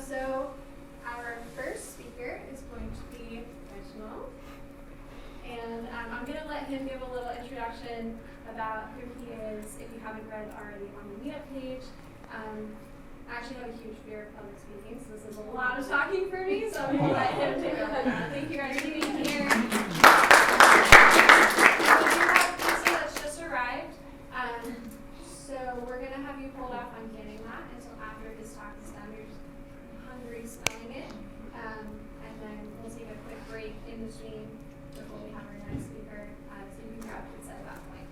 So our first speaker is going to be Reginald. And I'm going to let him give a little introduction about who he is, if you haven't read already on the meetup page. I actually have a huge fear of public speaking, so this is a lot of talking for me, so I'm going to let him take over. Thank you guys for being here. We do have pizza that's just arrived, so we're going to have you hold off on getting that until after his talk is done. You're just hungry smelling it, and then we'll take a quick break in between before we have our next speaker, so you can grab pizza at that point.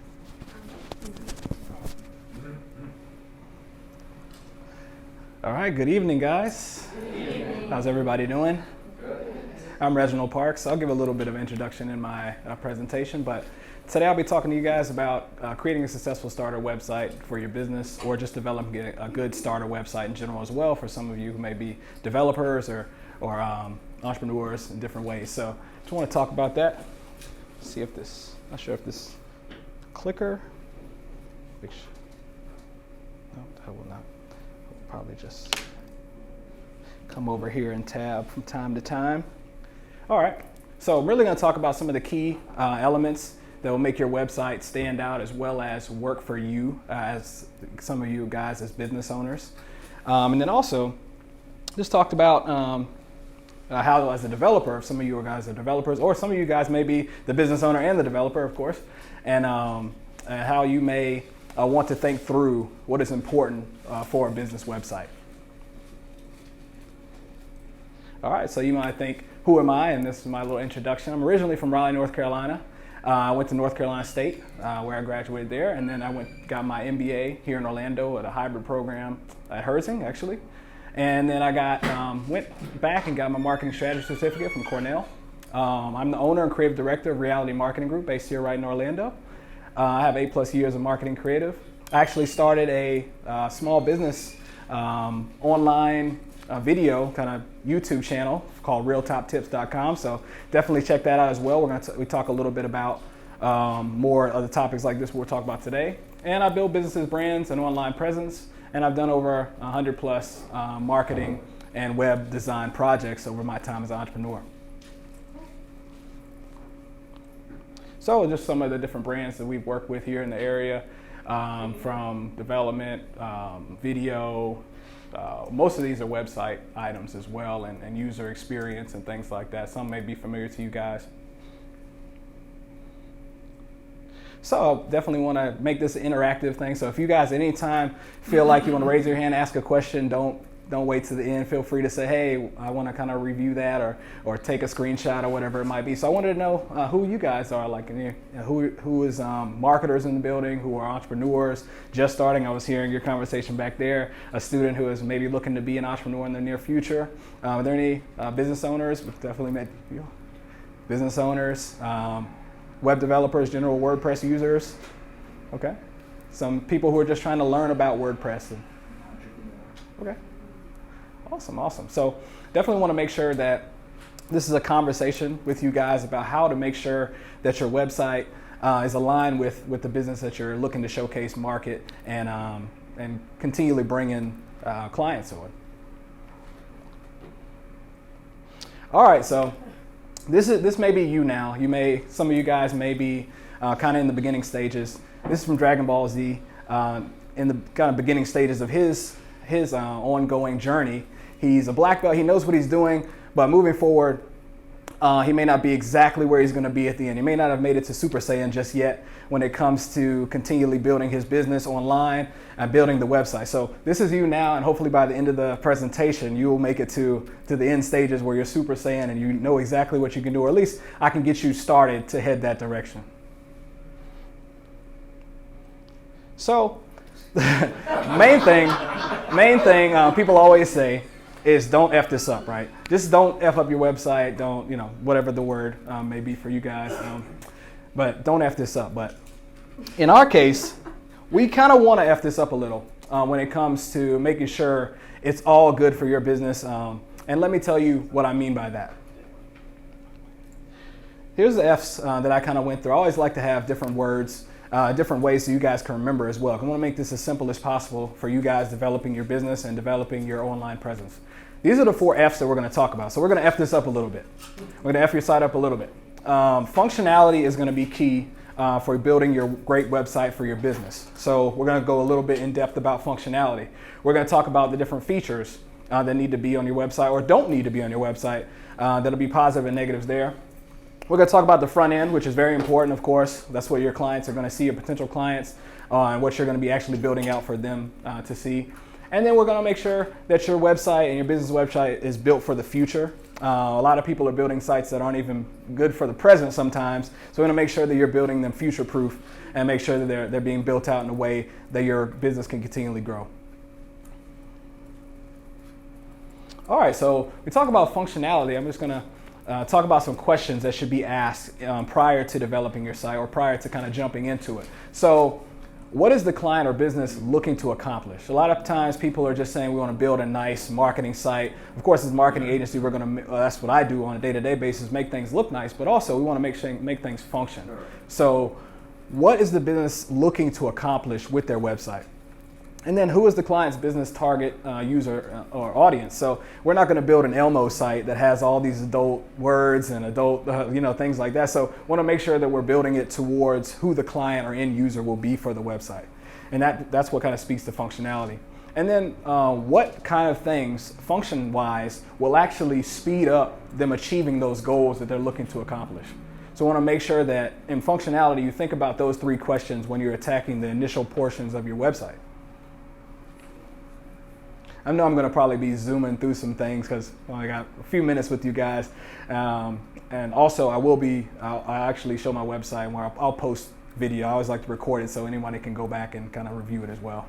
All right, good evening, guys. Good evening. How's everybody doing? Good. I'm Reginald Parks. I'll give a little bit of introduction in my presentation, but today I'll be talking to you guys about creating a successful starter website for your business, or just developing a good starter website in general as well for some of you who may be developers or entrepreneurs in different ways. So I just want to talk about that. See if this, not sure if this clicker, which, no, that will not. Probably just come over here and tab from time to time. All right, so I'm really going to talk about some of the key elements that will make your website stand out as well as work for you as some of you guys as business owners. And then also just talked about how as a developer, some of you guys are developers, or some of you guys may be the business owner and the developer, of course, and how you may want to think through what is important for a business website. All right, so you might think, who am I? And this is my little introduction. I'm originally from Raleigh, North Carolina. I went to North Carolina State, where I graduated there, and then I got my MBA here in Orlando at a hybrid program at Herzing, actually. And then I went back and got my marketing strategy certificate from Cornell. I'm the owner and creative director of Reality Marketing Group, based here right in Orlando. I have 8+ years of marketing creative. I actually started a small business online video kind of YouTube channel called realtoptips.com. So definitely check that out as well. We talk a little bit about more of the topics like this we'll talk about today. And I build businesses, brands, and online presence. And I've done over 100+ marketing and web design projects over my time as an entrepreneur. So just some of the different brands that we've worked with here in the area, from development, video. Most of these are website items as well, and user experience and things like that. Some may be familiar to you guys. So definitely want to make this an interactive thing. So if you guys at any time feel like you want to raise your hand, ask a question, don't wait to the end. Feel free to say, hey, I want to kind of review that or take a screenshot or whatever it might be. So I wanted to know who you guys are, like who is marketers in the building, who are entrepreneurs just starting. I was hearing your conversation back there. A student who is maybe looking to be an entrepreneur in the near future. Are there any business owners? We've definitely met you. Business owners, web developers, general WordPress users. Okay. Some people who are just trying to learn about WordPress. Okay. Awesome. So definitely want to make sure that this is a conversation with you guys about how to make sure that your website is aligned with the business that you're looking to showcase, market, and continually bring in clients on. All right, so this may be you now. Some of you guys may be kind of in the beginning stages. This is from Dragon Ball Z, in the kind of beginning stages of his ongoing journey. He's a black belt, he knows what he's doing, but moving forward, he may not be exactly where he's gonna be at the end. He may not have made it to Super Saiyan just yet when it comes to continually building his business online and building the website. So this is you now, and hopefully by the end of the presentation, you will make it to the end stages where you're Super Saiyan and you know exactly what you can do, or at least I can get you started to head that direction. So, main thing people always say is don't F this up, right? Just don't F up your website. Don't, whatever the word may be for you guys. But don't F this up. But in our case, we kind of want to F this up a little when it comes to making sure it's all good for your business. And let me tell you what I mean by that. Here's the F's that I kind of went through. I always like to have different words different ways so you guys can remember as well. I want to make this as simple as possible for you guys developing your business and developing your online presence. These are the 4 F's that we're going to talk about. So we're going to F this up a little bit. We're going to F your site up a little bit. Functionality is going to be key for building your great website for your business. So we're going to go a little bit in depth about functionality. We're going to talk about the different features that need to be on your website or don't need to be on your website. That'll be positive and negatives there. We're going to talk about the front end, which is very important, of course. That's what your clients are going to see, your potential clients, and what you're going to be actually building out for them to see. And then we're going to make sure that your website and your business website is built for the future. A lot of people are building sites that aren't even good for the present sometimes. So we're going to make sure that you're building them future-proof and make sure that they're being built out in a way that your business can continually grow. All right, so we talk about functionality. I'm just going to talk about some questions that should be asked prior to developing your site or prior to kind of jumping into it. So what is the client or business looking to accomplish? A lot of times people are just saying we want to build a nice marketing site. Of course, as a marketing agency, we're going to, that's what I do on a day-to-day basis, make things look nice, but also we want to make things function. So what is the business looking to accomplish with their website? And then who is the client's business target user or audience? So we're not going to build an Elmo site that has all these adult words and adult, things like that. So we want to make sure that we're building it towards who the client or end user will be for the website. And that's what kind of speaks to functionality. And then what kind of things, function-wise, will actually speed up them achieving those goals that they're looking to accomplish. So we want to make sure that in functionality, you think about those 3 questions when you're attacking the initial portions of your website. I know I'm going to probably be zooming through some things because I got a few minutes with you guys. And also I'll actually show my website where I'll post video. I always like to record it so anybody can go back and kind of review it as well.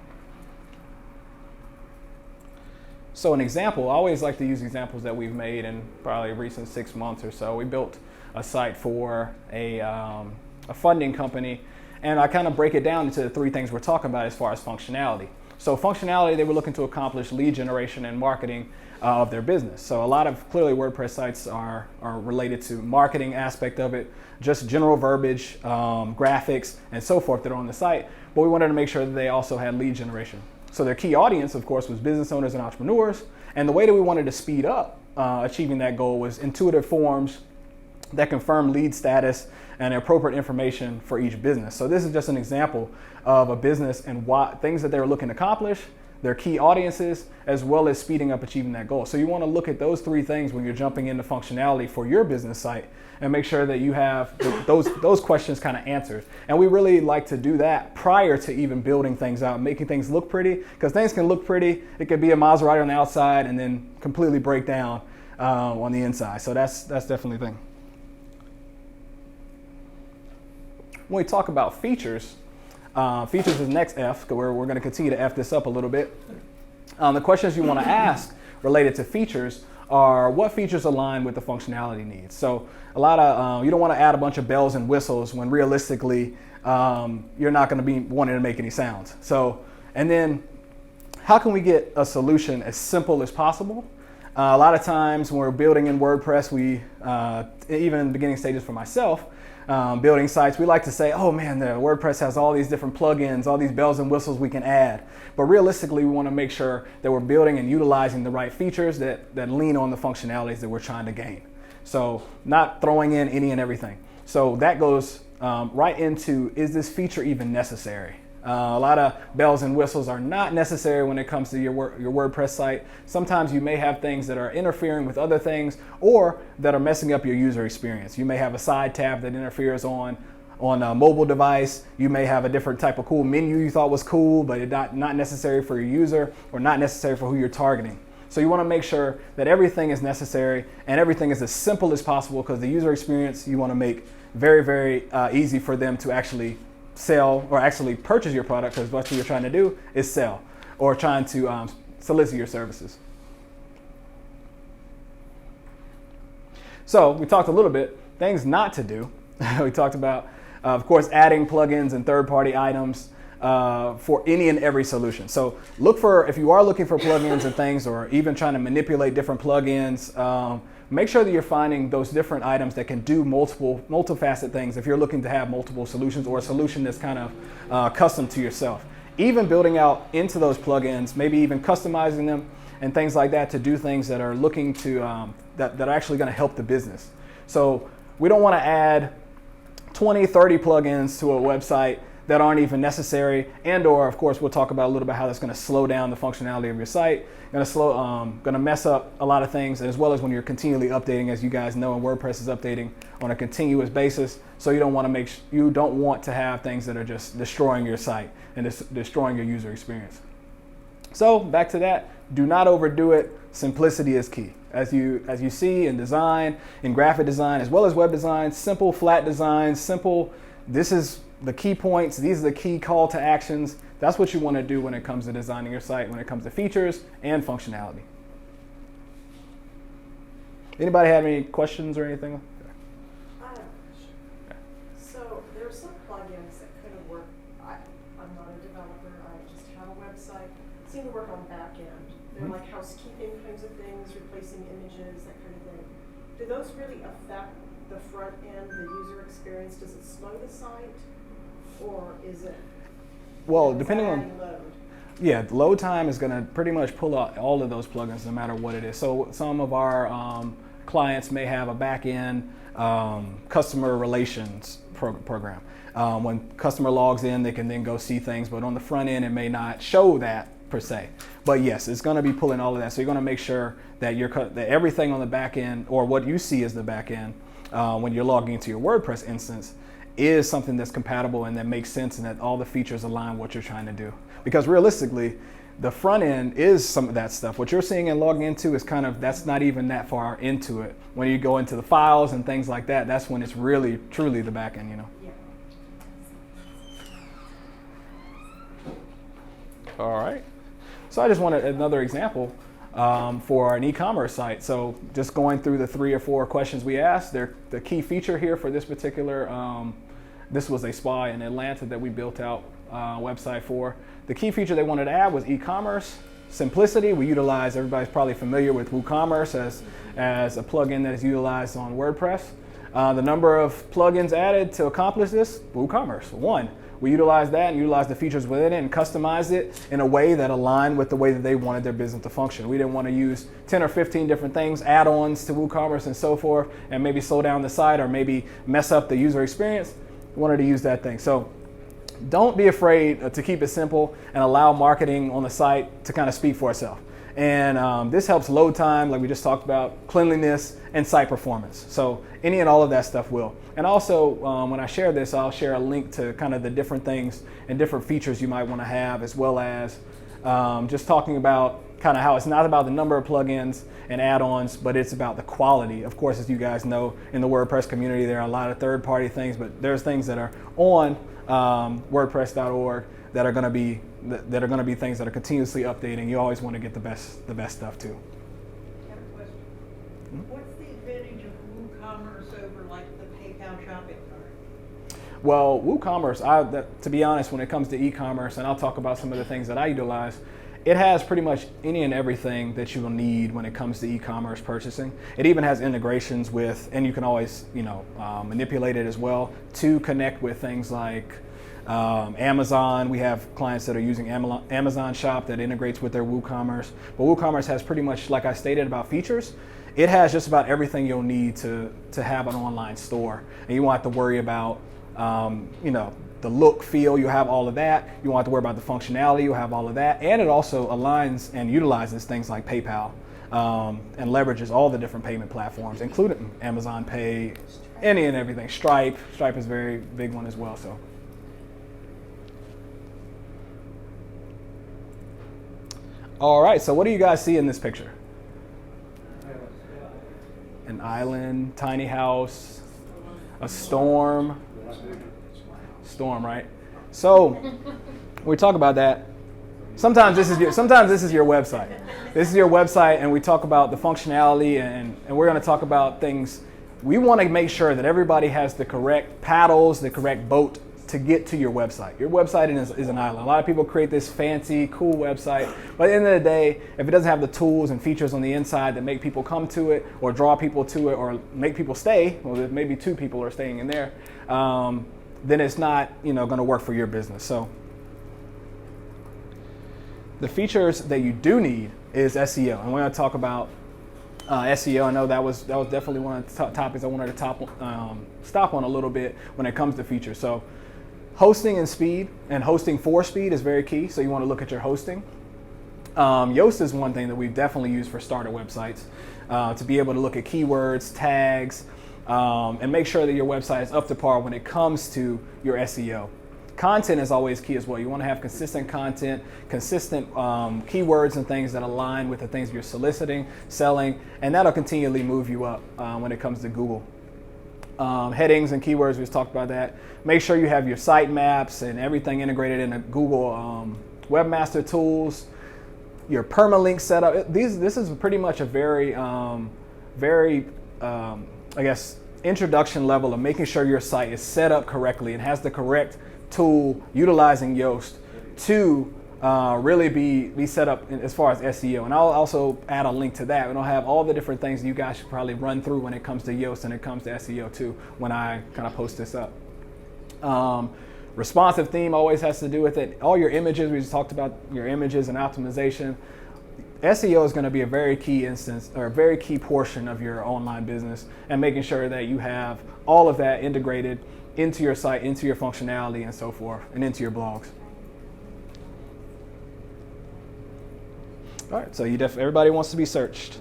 So an example, I always like to use examples that we've made in probably recent 6 months or so. We built a site for a funding company, and I kind of break it down into the 3 things we're talking about as far as functionality. So functionality, they were looking to accomplish lead generation and marketing of their business. So a lot of clearly WordPress sites are related to marketing aspect of it, just general verbiage, graphics, and so forth that are on the site. But we wanted to make sure that they also had lead generation. So their key audience, of course, was business owners and entrepreneurs. And the way that we wanted to speed up achieving that goal was intuitive forms that confirm lead status and appropriate information for each business. So this is just an example of a business and things that they were looking to accomplish, their key audiences, as well as speeding up achieving that goal. So you want to look at those 3 things when you're jumping into functionality for your business site and make sure that you have those questions kind of answered. And we really like to do that prior to even building things out, making things look pretty, because things can look pretty. It could be a Maserati on the outside and then completely break down on the inside. So that's definitely a thing. When we talk about features, features is next F, because we're going to continue to F this up a little bit. The questions you want to ask related to features are what features align with the functionality needs. So a lot of, you don't want to add a bunch of bells and whistles when realistically you're not going to be wanting to make any sounds. So, and then how can we get a solution as simple as possible? A lot of times when we're building in WordPress, even in the beginning stages for myself, building sites, we like to say, oh man, the WordPress has all these different plugins, all these bells and whistles we can add. But realistically, we want to make sure that we're building and utilizing the right features that lean on the functionalities that we're trying to gain. So not throwing in any and everything. So that goes right into, is this feature even necessary? A lot of bells and whistles are not necessary when it comes to your WordPress site. Sometimes you may have things that are interfering with other things or that are messing up your user experience. You may have a side tab that interferes on a mobile device. You may have a different type of cool menu you thought was cool, but it's not necessary for your user or not necessary for who you're targeting. So you want to make sure that everything is necessary and everything is as simple as possible, because the user experience you want to make very, very easy for them to actually sell or actually purchase your product, because what you're trying to do is sell or trying to solicit your services. So we talked a little bit, things not to do. We talked about, of course, adding plugins and third-party items for any and every solution. So look for, if you are looking for plugins and things, or even trying to manipulate different plugins make sure that you're finding those different items that can do multifaceted things if you're looking to have multiple solutions or a solution that's kind of custom to yourself. Even building out into those plugins, maybe even customizing them and things like that to do things that are looking to, that are actually going to help the business. So we don't want to add 20, 30 plugins to a website that aren't even necessary, and or of course we'll talk about a little bit how that's going to slow down the functionality of your site, going to mess up a lot of things, as well as when you're continually updating. As you guys know, and WordPress is updating on a continuous basis, so you don't want to have things that are just destroying your site and destroying your user experience. So back to that, do not overdo it. Simplicity is key. As you see in design, in graphic design, as well as web design, simple flat design, this is the key points, these are the key call to actions. That's what you want to do when it comes to designing your site, when it comes to features and functionality. Anybody have any questions or anything? I have a question. Okay. So there are some plugins that kind of work. I'm not a developer, I just have a website. Seem to work on back end. They're like housekeeping kinds of things, replacing images, that kind of thing. Do those really affect the front end, the user experience? Does it slow the site? Or is it? Well, depending on load? Yeah, load time is going to pretty much pull out all of those plugins no matter what it is. So some of our clients may have a back-end customer relations program. When customer logs in, they can then go see things, but on the front end, it may not show that per se. But yes, it's going to be pulling all of that. So you're going to make sure that that everything on the back end, or what you see as the back end, when you're logging into your WordPress instance, is something that's compatible and that makes sense, and that all the features align what you're trying to do. Because realistically, the front end is some of that stuff. What you're seeing and logging into is that's not even that far into it. When you go into the files and things like that, that's when it's really, truly the back end, you know. Yeah. All right. So I just wanted another example for an e-commerce site. So just going through the 3 or 4 questions we asked, the key feature here for this particular, this was a spa in Atlanta that we built out website for. The key feature they wanted to add was e-commerce. Simplicity, we utilize, everybody's probably familiar with WooCommerce as a plugin that is utilized on WordPress. The number of plugins added to accomplish this, WooCommerce, 1. We utilized that and utilized the features within it and customized it in a way that aligned with the way that they wanted their business to function. We didn't want to use 10 or 15 different things, add-ons to WooCommerce and so forth, and maybe slow down the site or maybe mess up the user experience. We wanted to use that thing. So don't be afraid to keep it simple and allow marketing on the site to kind of speak for itself. And this helps load time, like we just talked about, cleanliness, and site performance. So any and all of that stuff will. And also, when I share this, I'll share a link to kind of the different things and different features you might want to have, as well as just talking about kind of how it's not about the number of plugins and add-ons, but it's about the quality. Of course, as you guys know, in the WordPress community, there are a lot of third-party things, but there's things that are on WordPress.org that are going to be things that are continuously updating. You always want to get the best stuff too. I have a question. What's the advantage of WooCommerce over like the PayPal shopping cart? Well, WooCommerce, to be honest, when it comes to e-commerce, and I'll talk about some of the things that I utilize, it has pretty much any and everything that you will need when it comes to e-commerce purchasing. It even has integrations with, and you can always, manipulate it as well to connect with things like Amazon. We have clients that are using Amazon Shop that integrates with their WooCommerce. But WooCommerce has pretty much, like I stated about features, it has just about everything you'll need to have an online store. And you won't have to worry about, the look, feel, you have all of that. You won't have to worry about the functionality, you have all of that. And it also aligns and utilizes things like PayPal and leverages all the different payment platforms, including Amazon Pay, any and everything. Stripe is a very big one as well. So. All right, so what do you guys see in this picture? An island, tiny house, a storm, right? So we talk about that. Sometimes this is your website. This is your website, and we talk about the functionality, and we're going to talk about things. We want to make sure that everybody has the correct paddles, the correct boat to get to your website. Your website is an island. A lot of people create this fancy, cool website, but at the end of the day, if it doesn't have the tools and features on the inside that make people come to it or draw people to it or make people stay, well, maybe 2 people are staying in there, then it's not, going to work for your business. So the features that you do need is SEO, and we're going to talk about SEO. I know that was definitely one of the topics I wanted to stop on a little bit when it comes to features. So hosting and speed, and hosting for speed is very key. So you want to look at your hosting. Yoast is one thing that we've definitely used for starter websites to be able to look at keywords, tags, and make sure that your website is up to par when it comes to your SEO. Content is always key as well. You want to have consistent content, consistent keywords and things that align with the things you're soliciting, selling, and that'll continually move you up when it comes to Google. Headings and keywords, we've talked about that. Make sure you have your site maps and everything integrated into Google Webmaster Tools. Your permalink setup. This is pretty much a very, introduction level of making sure your site is set up correctly and has the correct tool utilizing Yoast to really be set up as far as SEO. And I'll also add a link to that. And I'll have all the different things you guys should probably run through when it comes to Yoast and it comes to SEO too when I kind of post this up. Responsive theme always has to do with it. All your images, we just talked about your images and optimization. SEO is going to be a very key instance or a very key portion of your online business, and making sure that you have all of that integrated into your site, into your functionality and so forth, and into your blogs. All right, so everybody wants to be searched.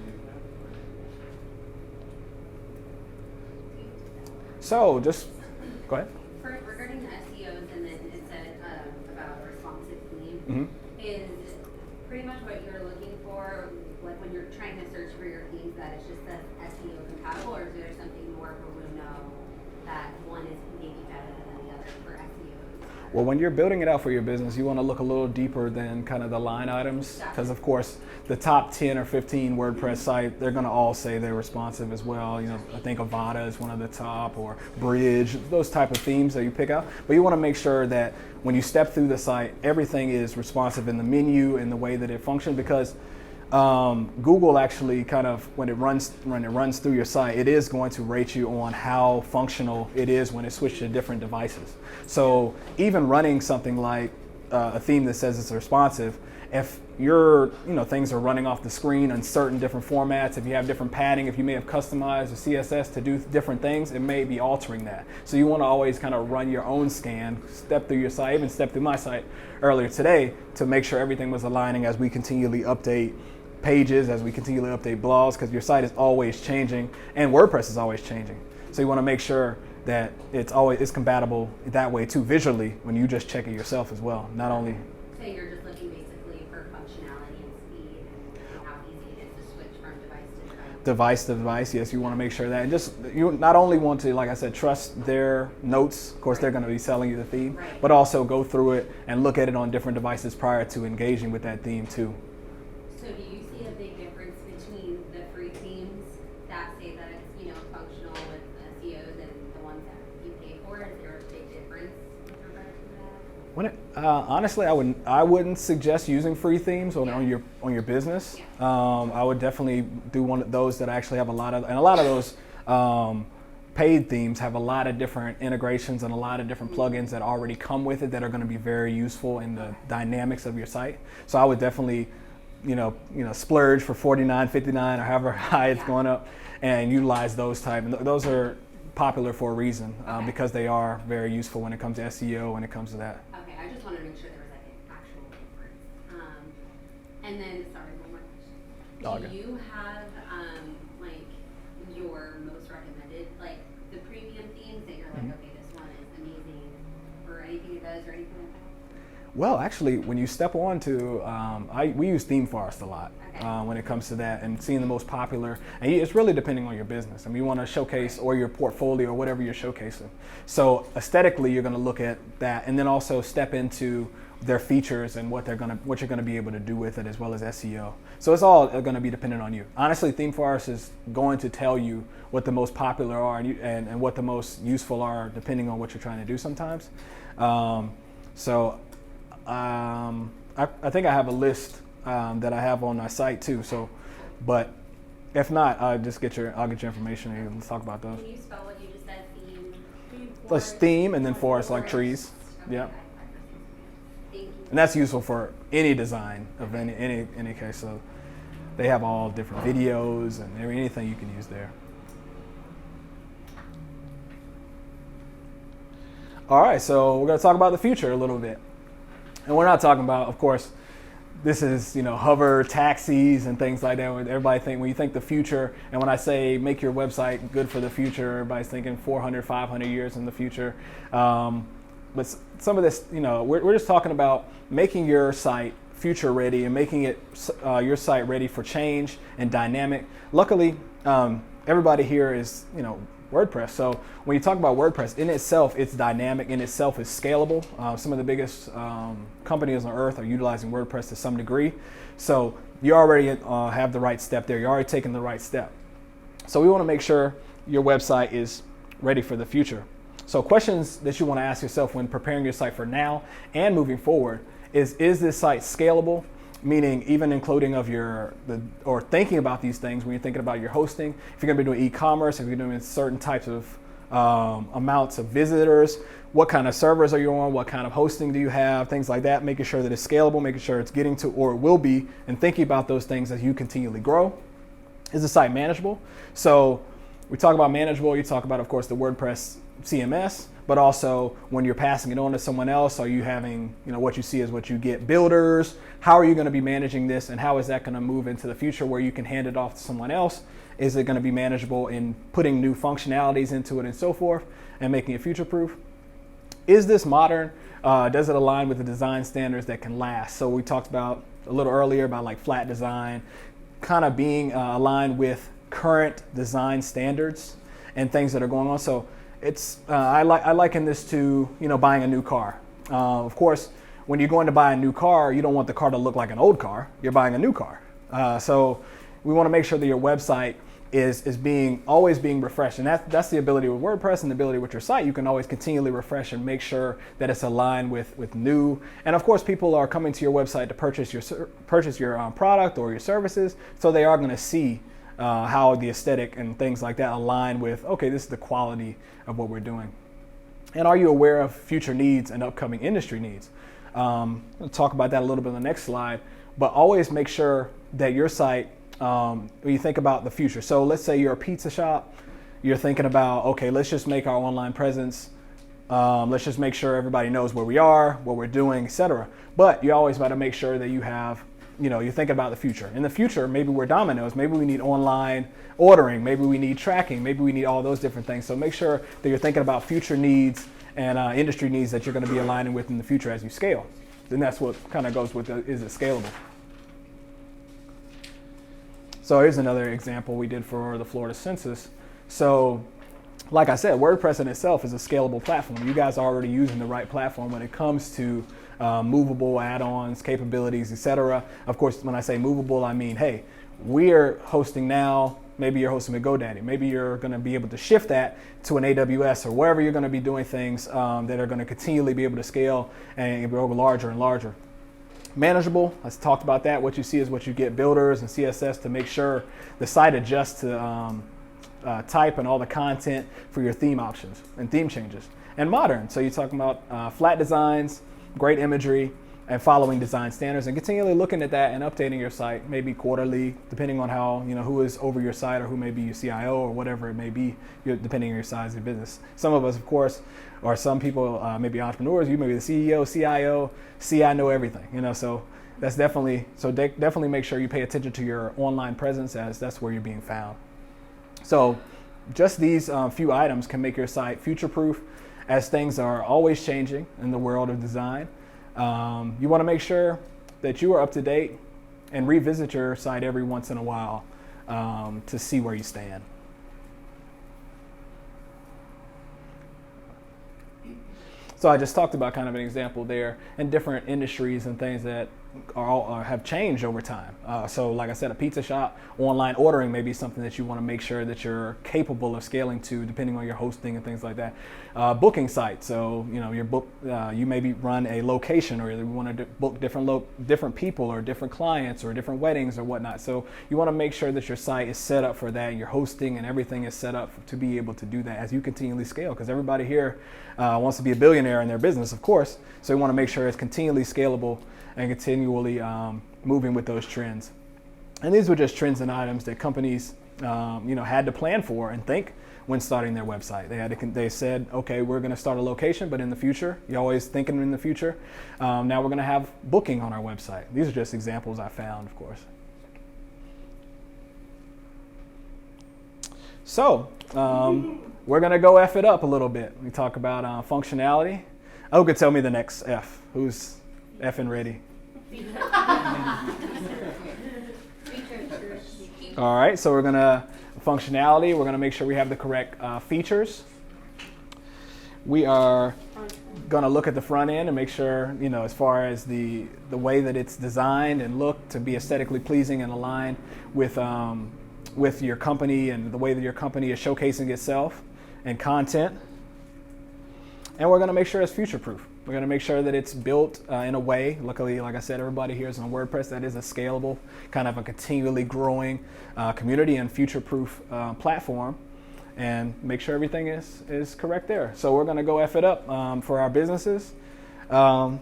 So just go ahead. Regarding the SEOs, and then it said about responsive theme, Mm-hmm. is pretty much what you're looking for, like when you're trying to search for your themes, that it's just says SEO compatible, or is there something more where we know that one is maybe better than the other for SEO? Well, when you're building it out for your business, you want to look a little deeper than kind of the line items, because of course the top 10 or 15 WordPress site, they're going to all say they're responsive as well. I think Avada is one of the top, or Bridge, those type of themes that you pick out. But you want to make sure that when you step through the site, everything is responsive in the menu and the way that it functions, because Google actually kind of, when it runs through your site, it is going to rate you on how functional it is when it switches to different devices. So even running something like a theme that says it's responsive, if your things are running off the screen in certain different formats, if you have different padding, if you may have customized the CSS to do different things, it may be altering that. So you want to always kind of run your own scan, step through your site, even step through my site earlier today to make sure everything was aligning as we continually update pages, as we continually update blogs, because your site is always changing and WordPress is always changing. So you want to make sure that it's compatible that way too, visually, when you just check it yourself as well. Not only. So you're just looking basically for functionality and speed and how easy it is to switch from device to device. Yes, you want to make sure that, and just you not only want to, like I said, trust their notes. Of course, they're going to be selling you the theme, right, but also go through it and look at it on different devices prior to engaging with that theme too. So do you see a big difference between the free themes that say that it's functional with SEOs and the ones that you pay for? Is there a big difference with regard to that? Honestly, I wouldn't suggest using free themes on your business. Yeah. I would definitely do one of those that actually have a lot of those paid themes have a lot of different integrations and a lot of different plugins that already come with it that are going to be very useful in the dynamics of your site. So I would definitely splurge for $49, $59, or however high it's going up, and utilize those type. And those are popular for a reason, because they are very useful when it comes to SEO, when it comes to that. Okay, I just wanted to make sure there was like an actual difference. And then, sorry, one more question. Oh, Do okay. you have like your most recommended, like the premium themes that you're like, okay, this one is amazing, or anything it does, or anything like that? Well, actually, when you step on to, we use Theme Forest a lot when it comes to that, and seeing the most popular, and it's really depending on your business. I mean, you want to showcase, or your portfolio, or whatever you're showcasing. So aesthetically, you're going to look at that, and then also step into their features and what you're gonna be able to do with it, as well as SEO. So it's all gonna be dependent on you. Honestly, Theme Forest is going to tell you what the most popular are and what the most useful are, depending on what you're trying to do sometimes. I think I have a list that I have on my site too. So, but if not, I'll get your information and let's talk about those. Can you spell what you just said? Theme. Plus theme and then forest like trees. Okay. Yep. Thank you. And that's useful for any design of any case. So they have all different videos and anything you can use there. All right, so we're going to talk about the future a little bit. And we're not talking about, of course, this is, hover taxis and things like that. When you think the future, and when I say make your website good for the future, everybody's thinking 400, 500 years in the future. But some of this, we're just talking about making your site future ready and making it your site ready for change and dynamic. Luckily, everybody here is, WordPress. So when you talk about WordPress, in itself, it's dynamic, in itself, it's scalable. Some of the biggest companies on earth are utilizing WordPress to some degree. So you already have the right step there. You're already taking the right step. So we want to make sure your website is ready for the future. So questions that you want to ask yourself when preparing your site for now and moving forward is this site scalable? Meaning even including or thinking about these things when you're thinking about your hosting. If you're going to be doing e-commerce, if you're doing certain types of amounts of visitors, what kind of servers are you on? What kind of hosting do you have? Things like that, making sure that it's scalable, making sure it's getting to or it will be, and thinking about those things as you continually grow. Is the site manageable? So we talk about manageable, you talk about, of course, the WordPress CMS, but also when you're passing it on to someone else, are you having, what you see is what you get. Builders, how are you going to be managing this, and how is that going to move into the future where you can hand it off to someone else? Is it going to be manageable in putting new functionalities into it and so forth and making it future-proof? Is this modern? Does it align with the design standards that can last? So we talked about a little earlier about like flat design, kind of being aligned with current design standards and things that are going on. So it's I liken this to buying a new car. Of course, when you're going to buy a new car, you don't want the car to look like an old car. You're buying a new car. So we want to make sure that your website is always being refreshed, and that's the ability with WordPress and the ability with your site. You can always continually refresh and make sure that it's aligned with new. And of course, people are coming to your website to purchase your product or your services, so they are going to see how the aesthetic and things like that align with, okay, this is the quality of what we're doing. And are you aware of future needs and upcoming industry needs? I'll talk about that a little bit on the next slide, but always make sure that your site, when you think about the future. So let's say you're a pizza shop, you're thinking about, okay, let's just make our online presence, let's just make sure everybody knows where we are, what we're doing, etc. But you always got to make sure that you have, you're thinking about the future. In the future, maybe we're Domino's, maybe we need online ordering, maybe we need tracking, maybe we need all those different things. So make sure that you're thinking about future needs and industry needs that you're going to be aligning with in the future as you scale. Then that's what kind of goes with is it scalable? So here's another example we did for the Florida Census. So like I said, WordPress in itself is a scalable platform. You guys are already using the right platform when it comes to movable add-ons, capabilities, etc. Of course, when I say movable, I mean, hey, we're hosting now, maybe you're hosting with GoDaddy. Maybe you're going to be able to shift that to an AWS or wherever you're going to be doing things that are going to continually be able to scale and grow larger and larger. Manageable, let's talk about that. What you see is what you get. Builders and CSS to make sure the site adjusts to type and all the content for your theme options and theme changes. And modern, so you're talking about flat designs, great imagery, and following design standards, and continually looking at that and updating your site, maybe quarterly, depending on how, who is over your site or who may be your CIO or whatever it may be, depending on your size of your business. Some of us, of course, or some people, maybe entrepreneurs, you may be the CEO, CIO, I know everything, so that's definitely make sure you pay attention to your online presence as that's where you're being found. So just these few items can make your site future-proof as things are always changing in the world of design. You want to make sure that you are up to date and revisit your site every once in a while to see where you stand. So I just talked about kind of an example there, and different industries and things that have changed over time. So like I said, a pizza shop, online ordering may be something that you want to make sure that you're capable of scaling to, depending on your hosting and things like that. Booking sites, so your book, you maybe run a location, or you want to book different people or different clients or different weddings or whatnot. So you want to make sure that your site is set up for that, and your hosting and everything is set up to be able to do that as you continually scale, because everybody here wants to be a billionaire in their business, of course. So you want to make sure it's continually scalable and continually moving with those trends. And these were just trends and items that companies had to plan for and think when starting their website. They said, okay, we're going to start a location, but in the future, you're always thinking in the future. Now we're going to have booking on our website. These are just examples I found, of course. So we're going to go F it up a little bit. We talk about functionality. Who could tell me the next F? Who's effing ready? All right, so we're gonna functionality. We're gonna make sure we have the correct features. We are gonna look at the front end and make sure, as far as the way that it's designed and look to be aesthetically pleasing and aligned with your company and the way that your company is showcasing itself and content. And we're gonna make sure it's future-proof. We're going to make sure that it's built in a way, luckily, like I said, everybody here is on WordPress, that is a scalable, kind of a continually growing community and future-proof platform, and make sure everything is correct there. So we're going to go F it up for our businesses. And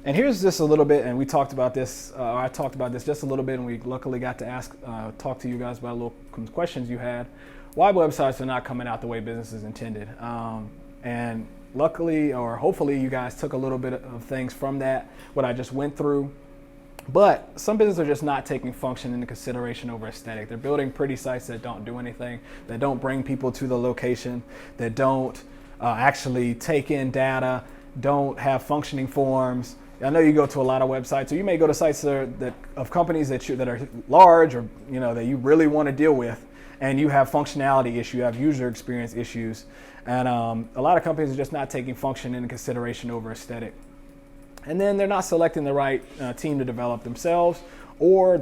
here's just a little bit, and we talked about this, I talked about this just a little bit, and we luckily got to talk to you guys about little questions you had. Why websites are not coming out the way businesses intended. And luckily, or hopefully, you guys took a little bit of things from that, what I just went through. But some businesses are just not taking function into consideration over aesthetic. They're building pretty sites that don't do anything, that don't bring people to the location, that don't actually take in data, don't have functioning forms. I know you go to a lot of websites, or you may go to sites that of companies that are large, or that you really want to deal with, and you have functionality issues, you have user experience issues. And a lot of companies are just not taking function into consideration over aesthetic. And then they're not selecting the right team to develop themselves, or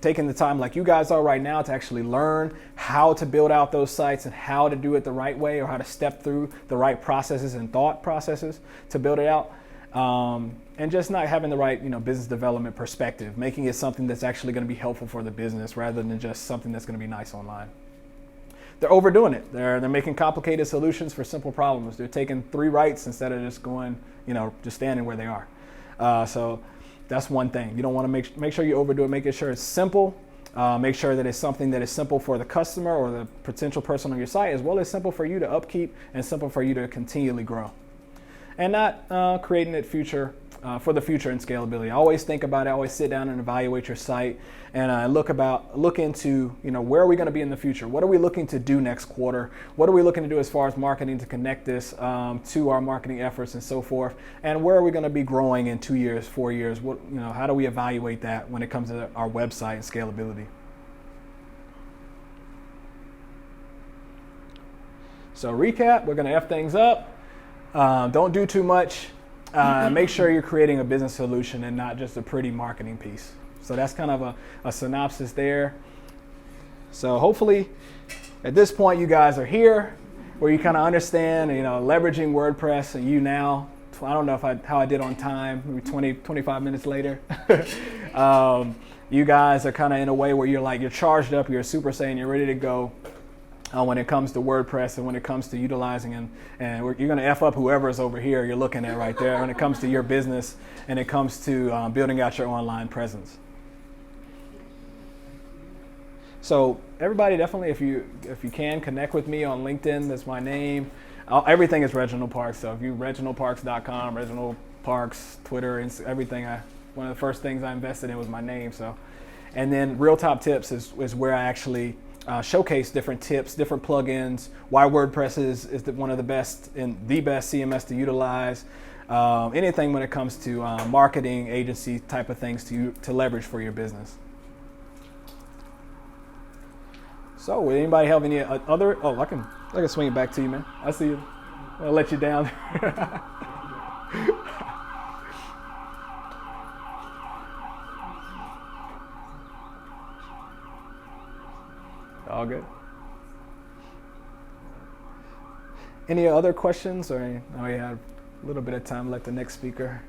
taking the time like you guys are right now to actually learn how to build out those sites and how to do it the right way, or how to step through the right processes and thought processes to build it out. And just not having the right business development perspective, making it something that's actually going to be helpful for the business rather than just something that's going to be nice online. They're overdoing it. They're making complicated solutions for simple problems. They're taking 3 rights instead of just going, just standing where they are. So that's one thing. You don't want to make sure you overdo it. Making sure it's simple. Make sure that it's something that is simple for the customer or the potential person on your site, as well as simple for you to upkeep and simple for you to continually grow. And not creating it for the future and scalability. Always think about it. Always sit down and evaluate your site and look into where are we going to be in the future? What are we looking to do next quarter? What are we looking to do as far as marketing to connect this to our marketing efforts and so forth? And where are we going to be growing in 2 years, 4 years? How do we evaluate that when it comes to our website and scalability? So recap, we're going to F things up. Don't do too much. Make sure you're creating a business solution and not just a pretty marketing piece. So that's kind of a synopsis there. So hopefully at this point you guys are here where you kind of understand, leveraging WordPress, and you now, I don't know how I did on time, maybe 25 minutes later. You guys are kind of in a way where you're charged up, you're super saiyan, you're ready to go. When it comes to WordPress and when it comes to utilizing and you're going to F up whoever is over here you're looking at right there when it comes to your business and it comes to building out your online presence. So everybody, definitely, if you can, connect with me on LinkedIn. That's my name. Everything is Reginald Parks. So if you reginaldparks.com, Reginald Parks, Twitter, and everything. One of the first things I invested in was my name. So, and then Real Top Tips is where I actually showcase different tips, different plugins, why WordPress is one of the best and the best CMS to utilize, anything when it comes to marketing, agency type of things to leverage for your business. So would anybody have any other, I can swing it back to you, man. I see you. I'll let you down. All good. Any other questions? Or I know we have a little bit of time left. The next speaker.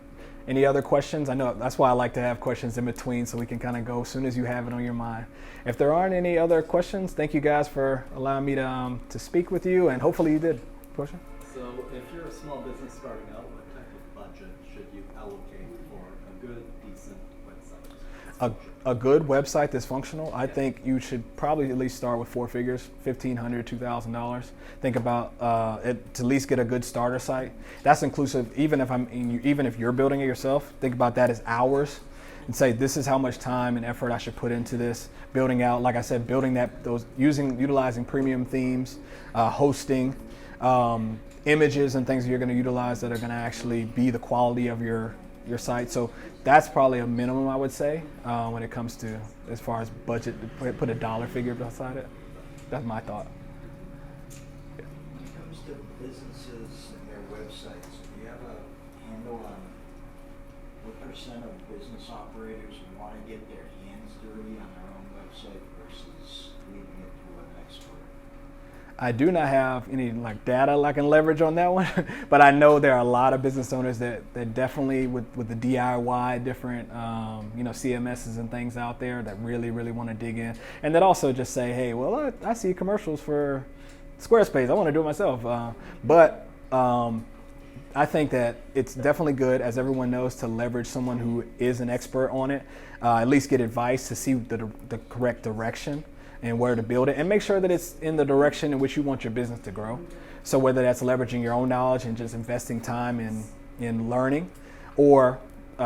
Any other questions? I know that's why I like to have questions in between so we can kind of go as soon as you have it on your mind. If there aren't any other questions, thank you guys for allowing me to speak with you, and hopefully you did. Question? So if you're a small business starting out, what type of budget should you allocate for a good, decent website? A good website that's functional, I think you should probably at least start with 4 figures, $1,500, $2,000. Think about it to at least get a good starter site. That's inclusive, even if you're building it yourself. Think about that as hours, and say this is how much time and effort I should put into this. Building out, like I said, utilizing premium themes, hosting, images and things that you're going to utilize that are going to actually be the quality of your site. So that's probably a minimum, I would say, when it comes to as far as budget. Put a dollar figure beside it. That's my thought. When it comes to businesses and their websites, do you have a handle on what % of business operators want to get their hands dirty on their own website versus leaving it to an expert? I do not have any data I can leverage on that one, but I know there are a lot of business owners that definitely with the DIY different CMSs and things out there that really want to dig in, and that also just say, hey, well, I see commercials for Squarespace, I want to do it myself, but I think that it's definitely good, as everyone knows, to leverage someone who is an expert on it, at least get advice to see the correct direction and where to build it, and make sure that it's in the direction in which you want your business to grow. So whether that's leveraging your own knowledge and just investing time in learning, or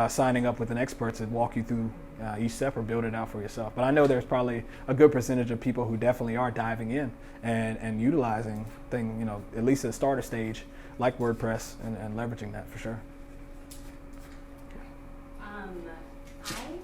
signing up with an expert to walk you through each step or build it out for yourself. But I know there's probably a good percentage of people who definitely are diving in and utilizing at least at the starter stage, like WordPress, and leveraging that for sure. I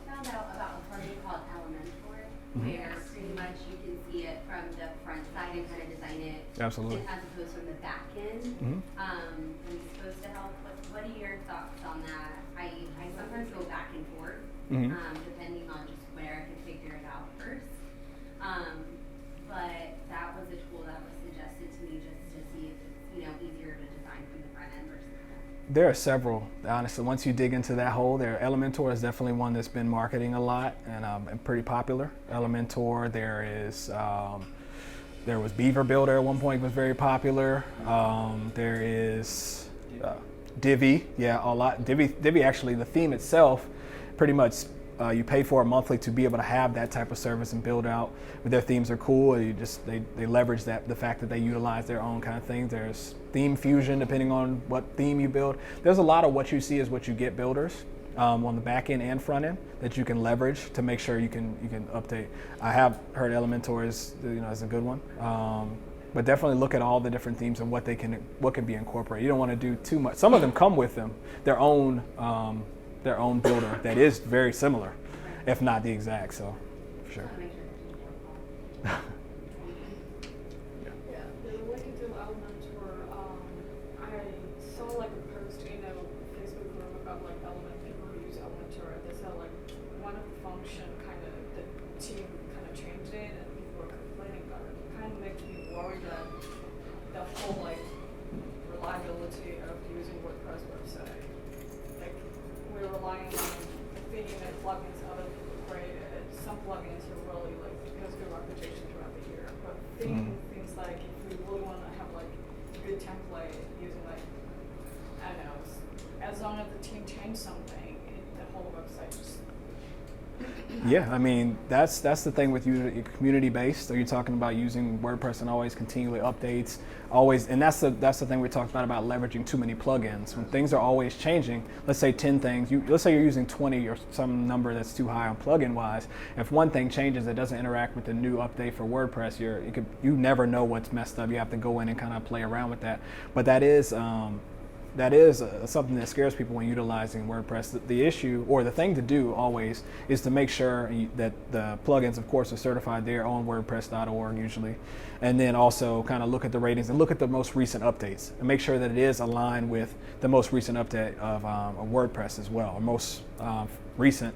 found out about a plugin called Elementor, where pretty much you can see it from the front side and kind of design it. Absolutely. As opposed from the back end. Mhm. And it's supposed to help. What are your thoughts on that? I sometimes go back and forth, Mhm. depending on just where I can figure it out first. But that was a tool that was suggested to me just to see if it's easier to design from the front end versus the back. There are several, honestly. Once you dig into that hole, Elementor is definitely one that's been marketing a lot and pretty popular. Elementor, there was Beaver Builder at one point, was very popular. There is Divi, a lot. Divi actually, the theme itself, pretty much you pay for it monthly to be able to have that type of service and build out. But their themes are cool. They leverage the fact that they utilize their own kind of things. There's theme fusion, depending on what theme you build. There's a lot of what you see is what you get builders on the back end and front end that you can leverage to make sure you can update. I have heard Elementor is a good one. But definitely look at all the different themes and what can be incorporated. You don't want to do too much. Some of them come with them, their own builder that is very similar, if not the exact. So, for sure. Yeah, the way to do Elementor, I saw a post in a Facebook group about people who use Elementor, and they said one of the function the team changed it, and people were complaining about it. It kind of makes me worried that the whole reliability of using WordPress website, we're relying on the theme and plugins other people created. Some plugins are really has good reputation throughout the year, but things like if we really want to have a good template using I don't know, as long as the team changed something, the whole website just. Yeah, I mean that's the thing with you, community based. So you're talking about using WordPress and always continually updates, and that's the thing we talked about leveraging too many plugins. When things are always changing, let's say 10 things. Let's say you're using 20 or some number that's too high on plugin wise. If one thing changes that doesn't interact with the new update for WordPress, you never know what's messed up. You have to go in and kind of play around with that. But that is that is something that scares people when utilizing WordPress. The issue, or the thing to do always, is to make sure that the plugins, of course, are certified there on WordPress.org usually, and then also kind of look at the ratings and look at the most recent updates and make sure that it is aligned with the most recent update of WordPress as well, or most recent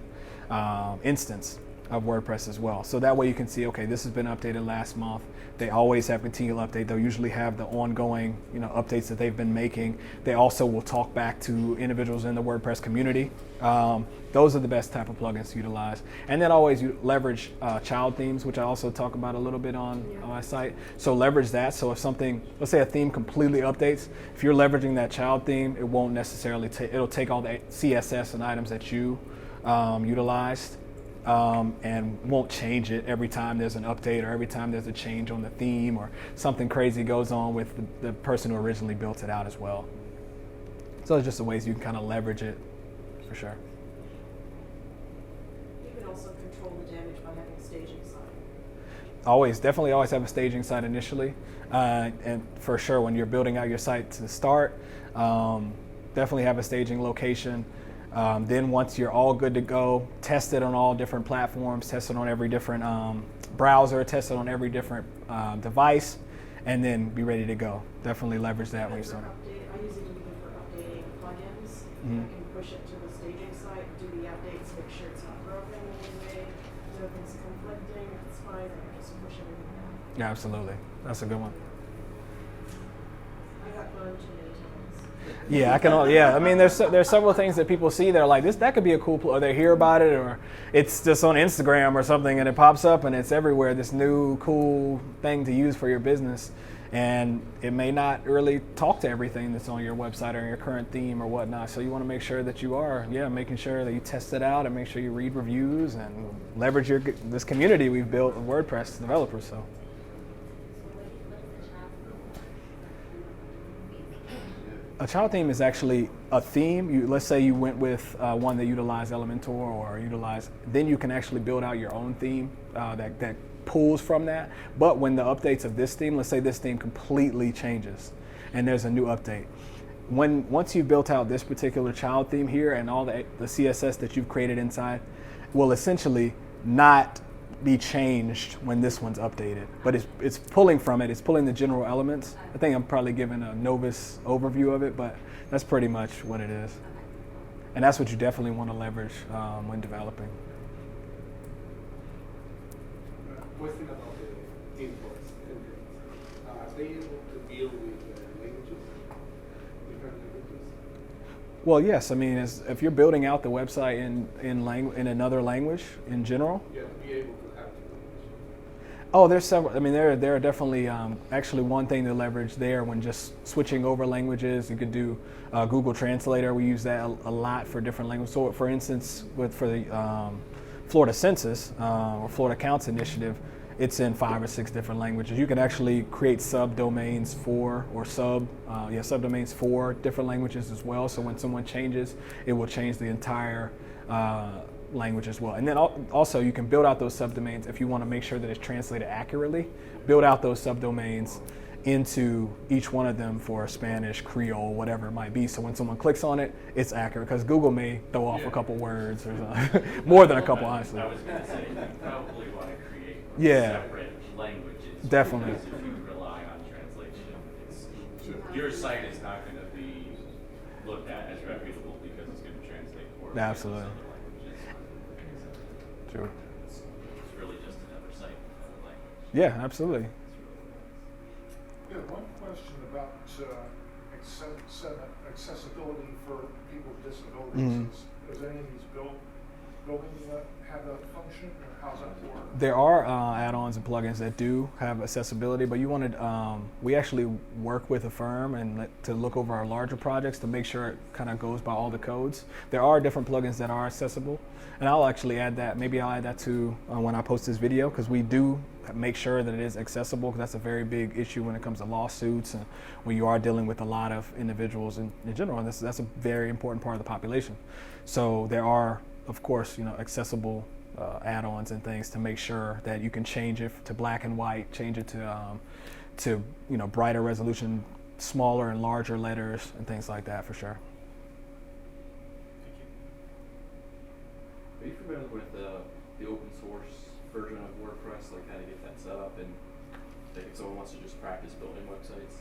instance of WordPress as well. So that way you can see, okay, this has been updated last month. They always have continual update. They'll usually have the ongoing, updates that they've been making. They also will talk back to individuals in the WordPress community. Those are the best type of plugins to utilize. And then always you leverage child themes, which I also talk about a little bit on my site. So leverage that. So if something, let's say a theme completely updates, if you're leveraging that child theme, it won't necessarily it'll take all the CSS and items that you utilized, and won't change it every time there's an update or every time there's a change on the theme or something crazy goes on with the person who originally built it out as well. So it's just the ways you can kind of leverage it, for sure. You can also control the damage by having a staging site. Definitely always have a staging site initially, and for sure when you're building out your site to start, definitely have a staging location. Then once you're all good to go, test it on all different platforms, test it on every different browser, test it on every different device, and then be ready to go. Definitely leverage that when you start. I use it even for updating plugins. Mhm. I can push it to the staging site, do the updates, make sure it's not broken in any way, nothing's conflicting, if it's fine, I can just push everything down. Yeah, absolutely. That's a good one. I got burned too many times. Yeah, I mean, there's several things that people see. They're like, that could be a cool, or they hear about it, or it's just on Instagram or something, and it pops up and it's everywhere. This new cool thing to use for your business, and it may not really talk to everything that's on your website or your current theme or whatnot. So you want to make sure that you are, making sure that you test it out and make sure you read reviews and leverage this community we've built of WordPress developers. So. A child theme is actually a theme. Let's say you went with one that utilized Elementor or then you can actually build out your own theme that pulls from that. But when the updates of this theme, let's say this theme completely changes and there's a new update. Once you've built out this particular child theme here and all the CSS that you've created inside will essentially not be changed when this one's updated, but it's pulling from it. It's pulling the general elements. I think I'm probably giving a novice overview of it, but that's pretty much what it is. And that's what you definitely want to leverage when developing. Question about the imports. Are they able to deal with languages, different languages? Well, yes. I mean, if you're building out the website in another language in general. You have to be able to have the language. Oh, there's several. I mean, there are definitely actually one thing to leverage there when just switching over languages. You could do Google Translator. We use that a lot for different languages. So, for instance, for the Florida Census or Florida Counts Initiative, it's in 5 or 6 different languages. You can actually create subdomains subdomains for different languages as well. So when someone changes, it will change the entire language as well. And then also you can build out those subdomains if you want to make sure that it's translated accurately. Build out those subdomains into each one of them for Spanish, Creole, whatever it might be. So when someone clicks on it, it's accurate, because Google may throw off a couple words or something. More than a couple, honestly. I was going to say, you probably want to create separate languages. Definitely. Because if you rely on translation, your site is not going to be looked at as reputable because it's going to translate poorly. Absolutely. True. It's really just another site with another language. Yeah, absolutely. Yeah, one question about accessibility for people with disabilities. Does any of these buildings have that function, or how's that work? There are add-ons and plugins that do have accessibility, but we actually work with a firm to look over our larger projects to make sure it kind of goes by all the codes. There are different plugins that are accessible, and I'll actually add that. Maybe I'll add that to when I post this video, because we do make sure that it is accessible, because that's a very big issue when it comes to lawsuits and when you are dealing with a lot of individuals in general, and that's a very important part of the population. So there are, of course, accessible add-ons and things to make sure that you can change it to black and white, change it to brighter resolution smaller and larger letters and things like that for sure. Are you familiar with the open source version of WordPress, like how to get that set up, and like if someone wants to just practice building websites?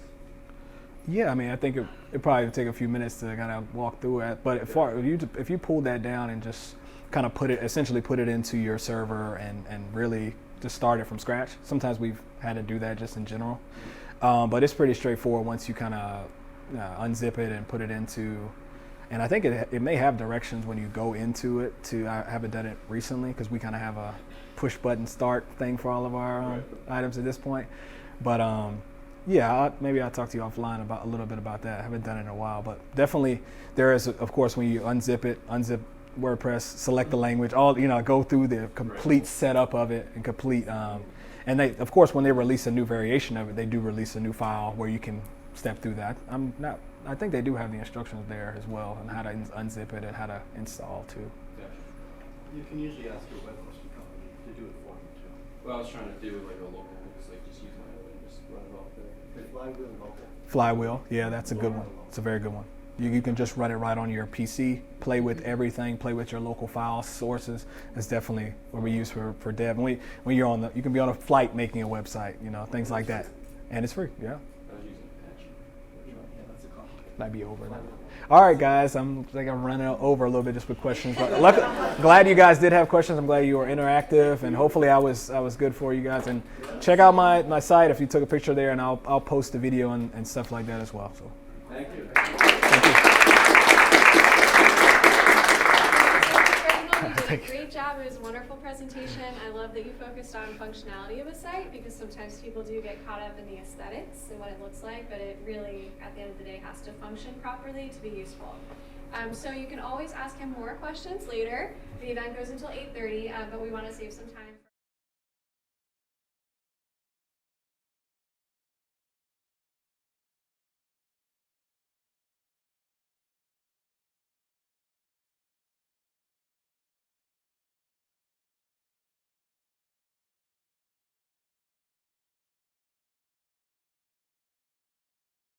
Yeah, I mean, I think it probably would take a few minutes to kind of walk through it. But if you pull that down and just kind of essentially put it into your server and really just start it from scratch. Sometimes we've had to do that just in general. But it's pretty straightforward once you kind of unzip it and put it into, and I think it may have directions when you go into it I haven't done it recently because we kind of have a push button start thing for all of our items at this point. But yeah, maybe I'll talk to you offline about a little bit about that. I haven't done it in a while, but definitely there is, of course, when you unzip WordPress, select the language, go through the complete setup of it and complete, and they, of course, when they release a new variation of it, they do release a new file where you can step through that. I think they do have the instructions there as well on how to unzip it and how to install too. Gotcha. You can usually ask your web hosting company to do it for you too. Well, I was trying to do like a local, like just use my own and just run it off there. Flywheel local. Flywheel, yeah, that's a good one. It's a very good one. You can just run it right on your PC, play with everything, play with your local file sources. It's definitely what we use for dev. And when you're you can be on a flight making a website, things like that. And it's free, yeah. I was using Apache. Yeah, that's a complicated. Might be over now. All right, guys, I think I'm running over a little bit just with questions. But glad you guys did have questions. I'm glad you were interactive, and hopefully I was good for you guys. And check out my site if you took a picture there, and I'll post the video and stuff like that as well. So. Thank you. Thank you. Reginald, you did a great job. It was a wonderful presentation. I love that you focused on functionality of a site because sometimes people do get caught up in the aesthetics and what it looks like, but it really, at the end of the day, has to function properly to be useful. So you can always ask him more questions later. The event goes until 8:30, but we want to save some time.